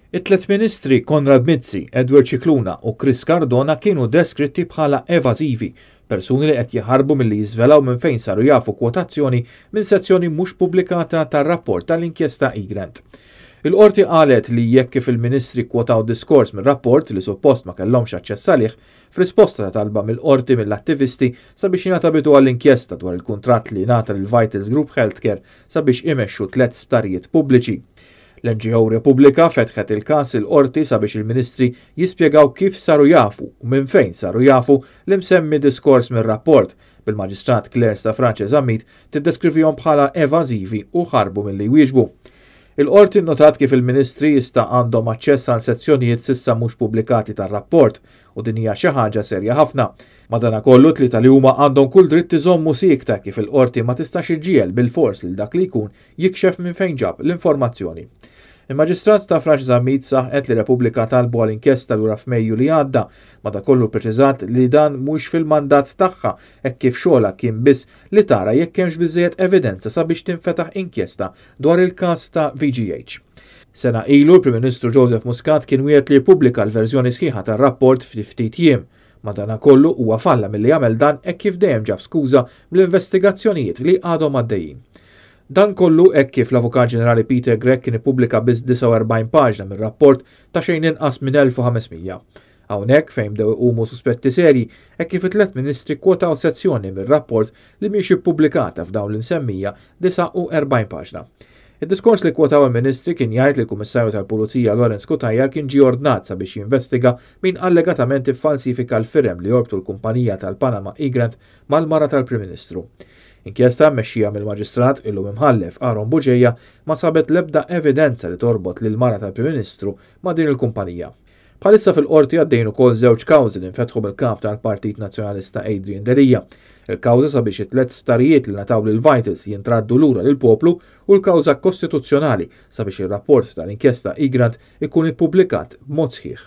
It-tlet ministri Konrad Mizzi, Edward Cicluna u Chris Cardona kienu deskritti bħala evażivi, persuni li qed jaħarbu milli jiżvelaw minn fejn saru jafu kwotazzjoni minn sezzjoni mhux pubblikata tar-rapport tal-inkjesta Egrant. Il-qorti qalet li jekk kif il-ministri kwotaw diskors mir-rapport li suppost ma kellhomx aċċess għalih, f'risposta ta' talba mill-qorti mill-attivisti sabiex jingħata bidu għall-inkjesta dwar il-kuntratt li ngħata lil Vitals Group Healthcare sabiex imexxu 3 sptarijiet pubbliċi. L-NGO Repubblika fetħet il-każ il-qorti sabiex il-ministri jispjegaw kif saru jafu u minn fejn saru jafu l-imsemmi diskors mir-rapport bil-Maġistrat Claire Stafranċe Zammit tiddeskrivihom bħala evażivi u ħarbu milli jwieġbu. Il-qorti notat kif il-ministri jista' għandhom aċċess għal sezzjonijiet s'issa mhux pubblikati tar-rapport u din hija xi ħaġa serja ħafna. Madankollu tlieta li huma għandhom kull dritt iżommu siekta kif il-qorti ma tistax iġġiel bil-fors lil dak li jkun jikxef minn fejn ġab l-informazzjoni. Il-Maġistrat Stafranċe Zammit saħqet li Repubblika talbu għall-inkjesta lura f'Mejju li għadda, madankollu preċiżat li dan mhux fil-mandat tagħha hekk kif xogħla kien biss li tara jekk hemmx biżżejjed evidenza sabiex tinfetaħ inkjesta dwar il-każ ta' VGH. Sena ilu l-Prim Ministru Joseph Muscat kien wieħed li jippubblika l-verżjoni sħiħa tar-rapport ftit jiem. Madankollu huwa falla milli jagħmel dan hekk kif dejjem ġab skuża bl-investigazzjonijiet li għadhom għaddejjin. Dan kollu hekk kif l-Avukat Ġenerali Peter Gregg kien ippubblika biss 49 paġna mir-rapport ta' xejn inqas minn 1500. Hawnhekk fejn bdew iqumu suspetti serji hekk kif it-tliet ministri kwotaw sezzjoni mir-rapport li mhix ippubblikata f'dawn l-imsemmija 49 paġna. Id-diskors li kwotaw il-ministri kien jgħid li l-Kummissarju tal-Pulizija Lawrence Kutajjar kien ġie ordnat sabiex jinvestiga min allegatament iffalsifika l-firem li jorbtu l-kumpanija tal-Panama Egrant mal-mara tal-Prim Ministru. Inkjesta mmexxija mill-Maġistrat illum imħallef Aaron Buġejja ma sabet l-ebda evidenza li torbot lil mara tal-Prim Ministru ma' din il-kumpanija. Bħalissa fil-qorti għaddejn ukoll żewġ kawżi li nfetħu bil-kap tal-Partit Nazzjonalista Adrian Derija. Il-kawża sabiex it-tliet sptarijiet li nataw lil Vitals jintraddu lura lill-poplu u l-kawża kostituzzjonali sabiex ir-rapport tal-inkjesta Egrant ikun ippubblikat b'mod sħiħ.